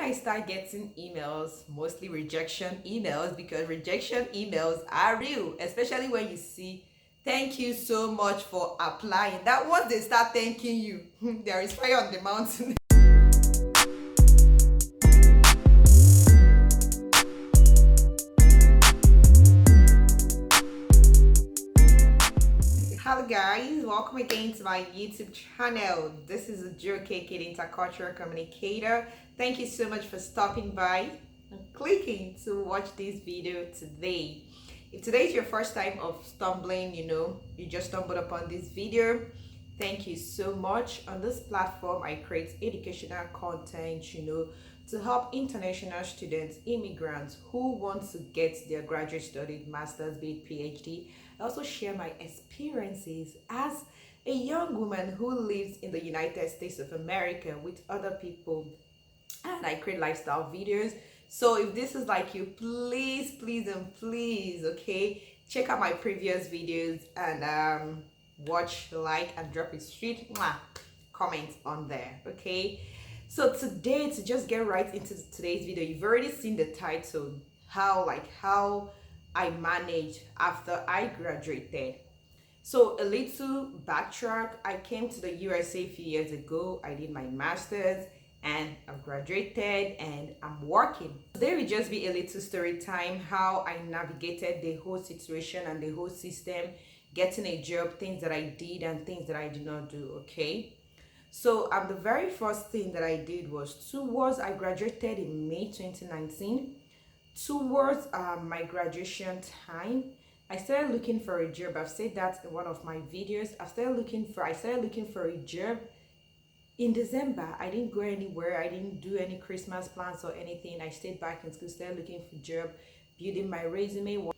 I start getting emails, mostly rejection emails, because rejection emails are real, especially when you see thank you so much for applying. That once they start thanking you, there is fire on the mountain. Hello guys, welcome again to my YouTube channel. This is Joe KK, the intercultural communicator. Thank you so much for stopping by and clicking to watch this video today. If today is your first time of stumbling, you just stumbled upon this video, thank you so much. On this platform, I create educational content, to help international students, immigrants who want to get their graduate study, master's, be it PhD. I also share my experiences as a young woman who lives in the United States of America with other people, and I create lifestyle videos. So if this is like you, please and please, okay, check out my previous videos and watch, like, and drop a sweet comment on there, okay. So today, to just get right into today's video, you've already seen the title, how I managed after I graduated. So a little backtrack, I came to the USA a few years ago. I did my master's and I've graduated and I'm working. Today will just be a little story time, how I navigated the whole situation and the whole system, getting a job, things that I did and things that I did not do, okay? So the very first thing that I did was I graduated in May 2019. Towards my graduation time, I started looking for a job. I've said that in one of my videos. I started looking for a job in December. I didn't go anywhere. I didn't do any Christmas plans or anything. I stayed back in school, started looking for a job, building my resume,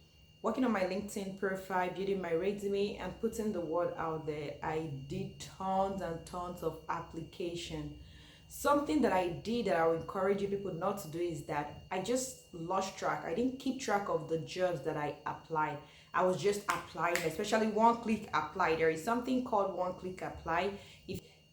working on my LinkedIn profile, building my resume, and putting the word out there. I did tons and tons of application. Something that I did that I would encourage you people not to do is that I just lost track. I didn't keep track of the jobs that I applied. I was just applying, especially one-click apply. There is something called one-click apply.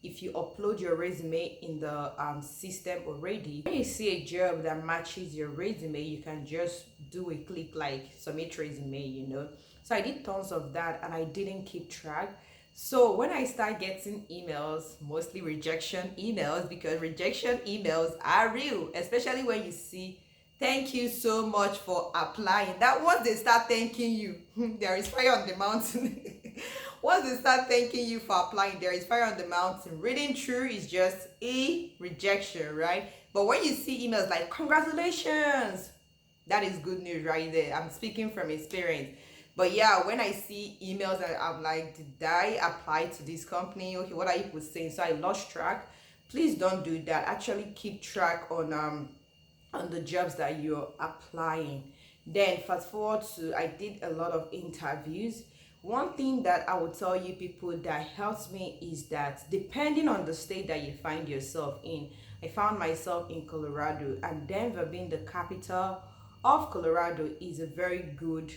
If you upload your resume in the system already, when you see a job that matches your resume, you can just do a click like submit resume. So I did tons of that and I didn't keep track. So when I start getting emails, mostly rejection emails, because rejection emails are real, especially when you see thank you so much for applying. That once they start thanking you, there is fire on the mountain. Once they start thanking you for applying, there is fire on the mountain. Reading through is just a rejection, right? But when you see emails like congratulations, that is good news right there. I'm speaking from experience. But yeah, when I see emails and I'm like, did I apply to this company? Okay, what are you saying? So I lost track. Please don't do that. Actually keep track on the jobs that you're applying. Then fast forward to, I did a lot of interviews. One thing that I will tell you people that helps me is that depending on the state that you find yourself in, I found myself in Colorado, and Denver being the capital of Colorado is a very good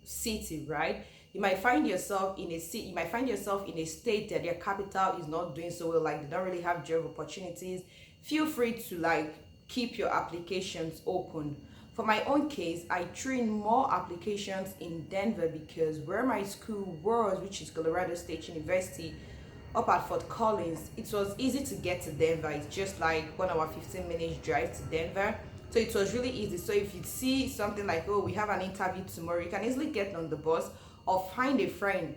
city, right? You might find yourself in a city, you might find yourself in a state that their capital is not doing so well, like they don't really have job opportunities. Feel free to keep your applications open. For my own case, I threw in more applications in Denver because where my school was, which is Colorado State University up at Fort Collins, it was easy to get to Denver. It's just like 1 hour 15 minutes drive to Denver. So it was really easy. So if you see something like, oh, we have an interview tomorrow, you can easily get on the bus or find a friend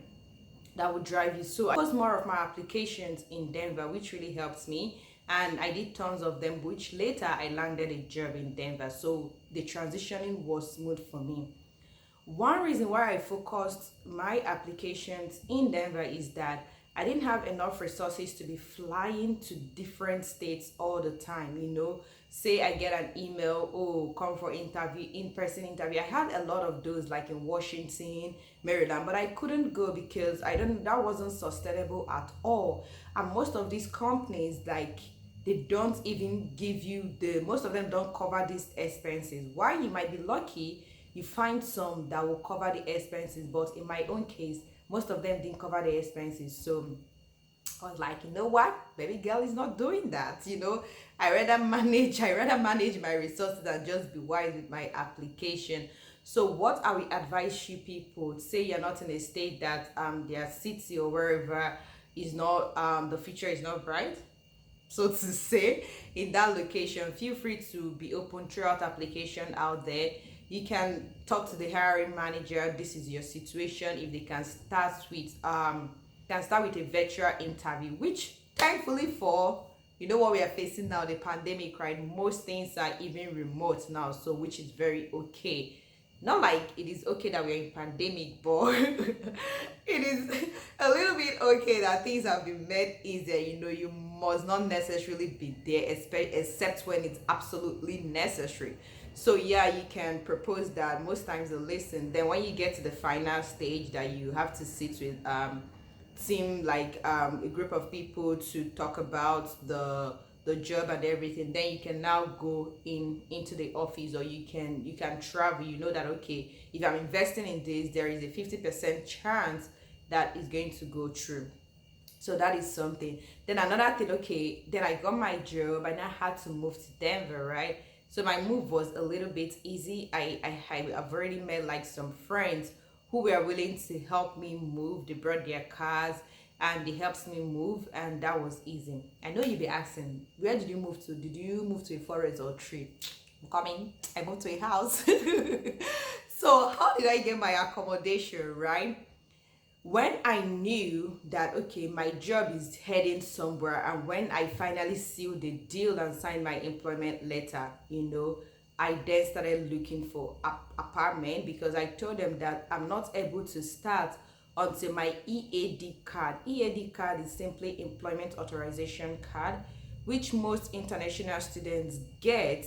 that would drive you. So I was more of my applications in Denver, which really helps me. And I did tons of them, which later I landed a job in Denver. So the transitioning was smooth for me. One reason why I focused my applications in Denver is that I didn't have enough resources to be flying to different states all the time. Say I get an email, oh, come for interview, in-person interview. I had a lot of those like in Washington, Maryland, but I couldn't go because that wasn't sustainable at all. And most of these companies, they don't even give you most of them don't cover these expenses. While you might be lucky, you find some that will cover the expenses, but in my own case, most of them didn't cover the expenses. So I was like, you know what, baby girl is not doing that. I rather manage my resources and just be wise with my application. So what I will advise you people, say you're not in a state that their city or wherever is not the future is not bright, so to say, in that location, feel free to be open throughout application out there. You can talk to the hiring manager. This is your situation. If they can start with a virtual interview, which thankfully for what we are facing now, the pandemic, right? Most things are even remote now, so which is very okay. Not like it is okay that we're in pandemic, but it is a little bit okay that things have been made easier. You must not necessarily be there, except when it's absolutely necessary. So yeah, you can propose that. Most times they listen. Then when you get to the final stage, that you have to sit with team, like a group of people to talk about the job and everything, then you can now go into the office, or you can travel. You know that, okay, if I'm investing in this, there is a 50% chance that is going to go through. So that is something. Then another thing, okay, then I got my job and I had to move to Denver, right? So my move was a little bit easy. I've already met like some friends who were willing to help me move. They brought their cars and they helped me move, and that was easy. I know you'll be asking, where did you move to? Did you move to a forest or tree? I'm coming. I moved to a house. So how did I get my accommodation, right? When I knew that, okay, my job is heading somewhere, and when I finally sealed the deal and signed my employment letter, I then started looking for apartment, because I told them that I'm not able to start until my EAD card. EAD card is simply employment authorization card, which most international students get.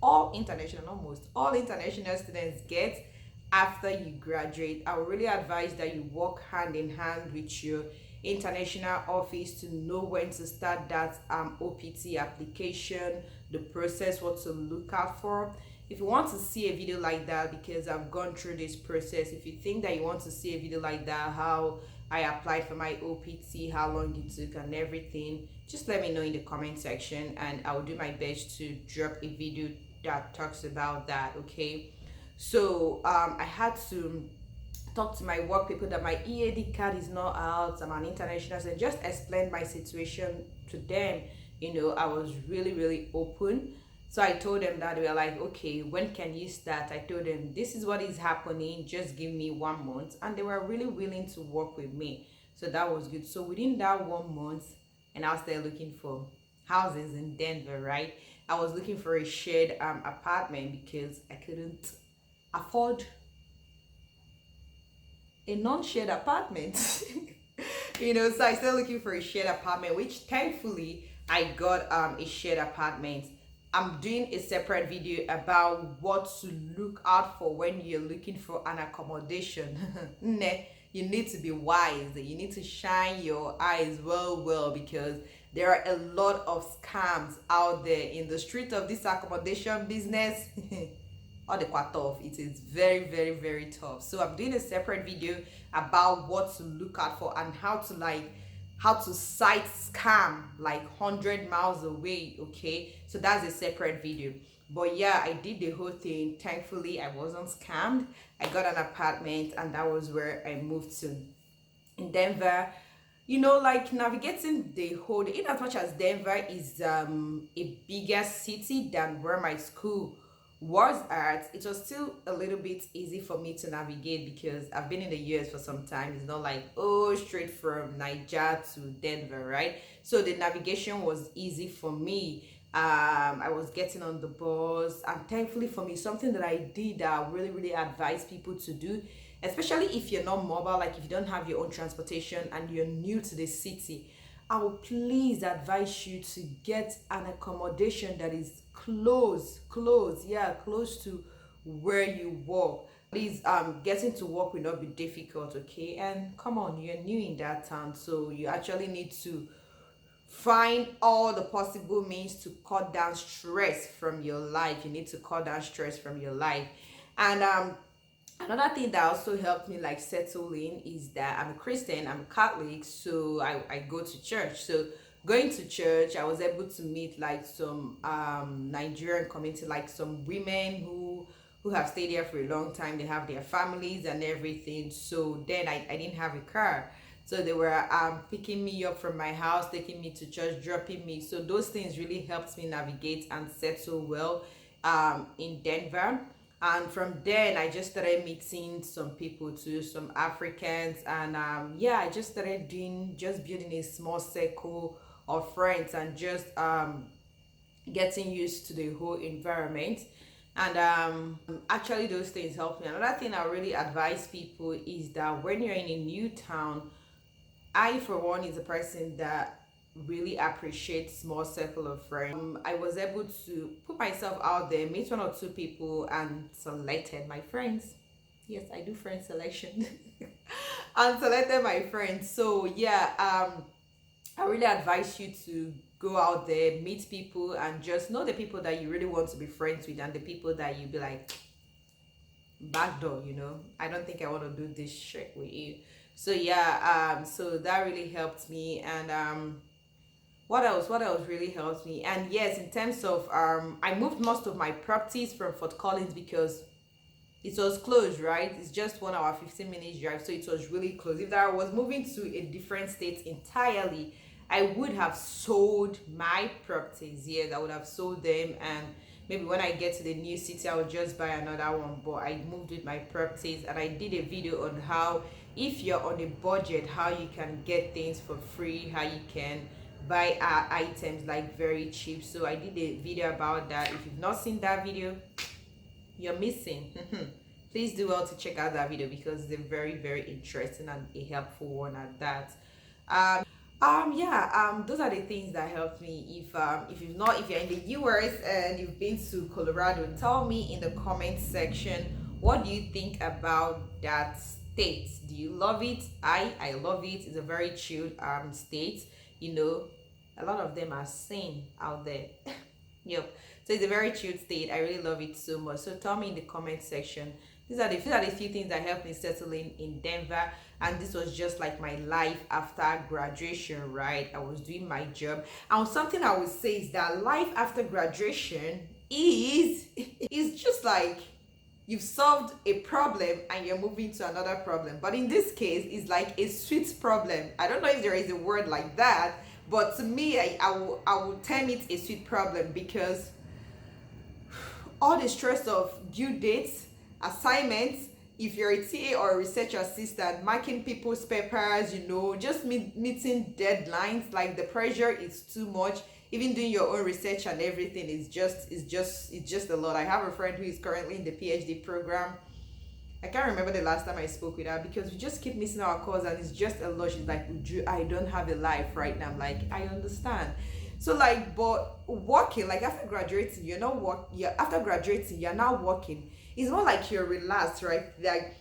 All international, not most, all international students get after you graduate. I would really advise that you work hand in hand with your international office to know when to start that OPT application, the process, what to look out for. If you want to see a video like that, because I've gone through this process, if you think that you want to see a video like that, how I applied for my OPT, how long it took and everything, just let me know in the comment section, and I will do my best to drop a video that talks about that. Okay, so I had to talk to my work people that my EAD card is not out, I'm an international student, just explain my situation to them. I was really, really open. So I told them that. We were like, okay, when can you start? I told them this is what is happening, just give me 1 month. And they were really willing to work with me. So that was good. So within that 1 month, and I was there looking for houses in Denver, right? I was looking for a shared apartment, because I couldn't afford a non-shared apartment. So I started looking for a shared apartment, which thankfully I got a shared apartment. I'm doing a separate video about what to look out for when you're looking for an accommodation. You need to be wise. You need to shine your eyes well, because there are a lot of scams out there in the street of this accommodation business. All the quite tough. It is very, very, very tough. So I'm doing a separate video about what to look out for, and how to site scam like 100 miles away. Okay, so that's a separate video. But yeah, I did the whole thing. Thankfully I wasn't scammed. I got an apartment, and that was where I moved to in Denver. Like navigating the whole, in as much as Denver is a bigger city than where my school was at, it was still a little bit easy for me to navigate, because I've been in the US for some time. It's not like, oh, straight from Niger to Denver, right? So the navigation was easy for me. I was getting on the bus, and thankfully for me, something that I did that I really, really advise people to do, especially if you're not mobile, like if you don't have your own transportation and you're new to the city, I will please advise you to get an accommodation that is close to where you work. Please, getting to work will not be difficult, okay? And come on, you're new in that town, so you actually need to find all the possible means to cut down stress from your life. You need to cut down stress from your life. And Another thing that also helped me like settle in is that I'm a Christian, I'm a Catholic, so I go to church. So going to church, I was able to meet like some Nigerian community, like some women who have stayed here for a long time. They have their families and everything. So then I didn't have a car. So they were picking me up from my house, taking me to church, dropping me. So those things really helped me navigate and settle well in Denver. And from then I just started meeting some people too, some Africans, and yeah, I just started doing just building a small circle of friends and just getting used to the whole environment. And actually those things help me. Another thing I really advise people is that when you're in a new town, I, for one, is a person that really appreciates small circle of friends. I was able to put myself out there, meet one or two people, and selected my friends. Yes, I do friend selection, and selected my friends. So yeah, I really advise you to go out there, meet people, and just know the people that you really want to be friends with, and the people that you be like, backdoor, I don't think I want to do this shit with you. So yeah, so that really helped me. And what else really helped me? And yes, in terms of I moved most of my properties from Fort Collins because it was close, right? It's just 1 hour 15 minutes drive, so it was really close. If I was moving to a different state entirely, I would have sold my properties. Yes, I would have sold them, and maybe when I get to the new city, I will just buy another one. But I moved with my properties, and I did a video on how, if you're on a budget, how you can get things for free, how you can buy items like very cheap. So I did a video about that. If you've not seen that video, you're missing. Please do well to check out that video because it's a very, very interesting and a helpful one at that. Yeah, those are the things that helped me. If you're in the US and you've been to Colorado, tell me in the comment section, what do you think about that state? Do you love it? I love it. It's a very chilled state. A lot of them are sane out there. Yep. So it's a very chilled state. I really love it so much. So tell me in the comment section. These are the few things that helped me settle in Denver. And this was just like my life after graduation, right? I was doing my job. And something I would say is that life after graduation is just like you've solved a problem and you're moving to another problem. But in this case, it's like a sweet problem. I don't know if there is a word like that, but to me, I will term it a sweet problem because all the stress of due dates, assignments, if you're a TA or a research assistant, marking people's papers, just meeting deadlines, like the pressure is too much. Even doing your own research and everything is just a lot. I have a friend who is currently in the PhD program. I can't remember the last time I spoke with her because we just keep missing our calls and it's just a lot. She's like, I don't have a life right now. I'm like, I understand. So like, but working, like after graduating, after graduating, you're now working. It's not like you're relaxed, right? Like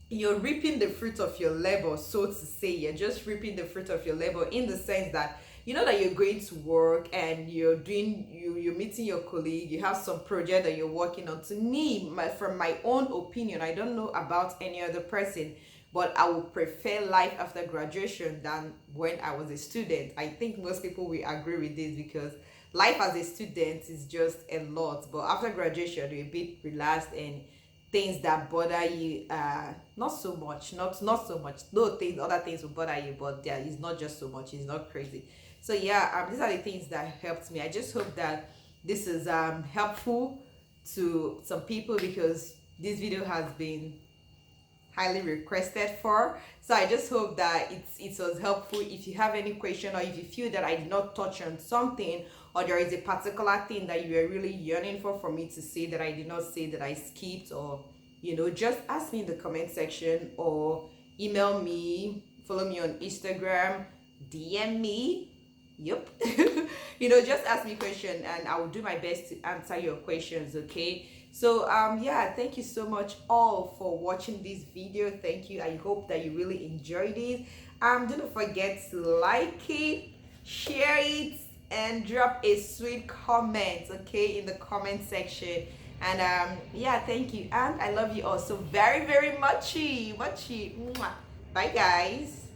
you're reaping the fruit of your labor, so to say. You're just reaping the fruit of your labor in the sense that you know that you're going to work and you're meeting your colleague, you have some project that you're working on. To me, from my own opinion, I don't know about any other person, but I would prefer life after graduation than when I was a student. I think most people will agree with this because life as a student is just a lot, but after graduation you're a bit relaxed and things that bother you not so much, not so much. No, things other things will bother you, but there is not just so much, it's not crazy. So yeah, these are the things that helped me. I just hope that this is helpful to some people because this video has been highly requested for. So I just hope that it was helpful. If you have any question or if you feel that I did not touch on something or there is a particular thing that you are really yearning for me to say that I did not say, that I skipped, or just ask me in the comment section or email me, follow me on Instagram, DM me. Yep. Just ask me a question and I will do my best to answer your questions. Okay, so yeah, thank you so much all for watching this video. Thank you. I hope that you really enjoyed it. Don't forget to like it, share it, and drop a sweet comment, okay, in the comment section. And yeah, thank you. And I love you all so very, very muchy. Bye, guys.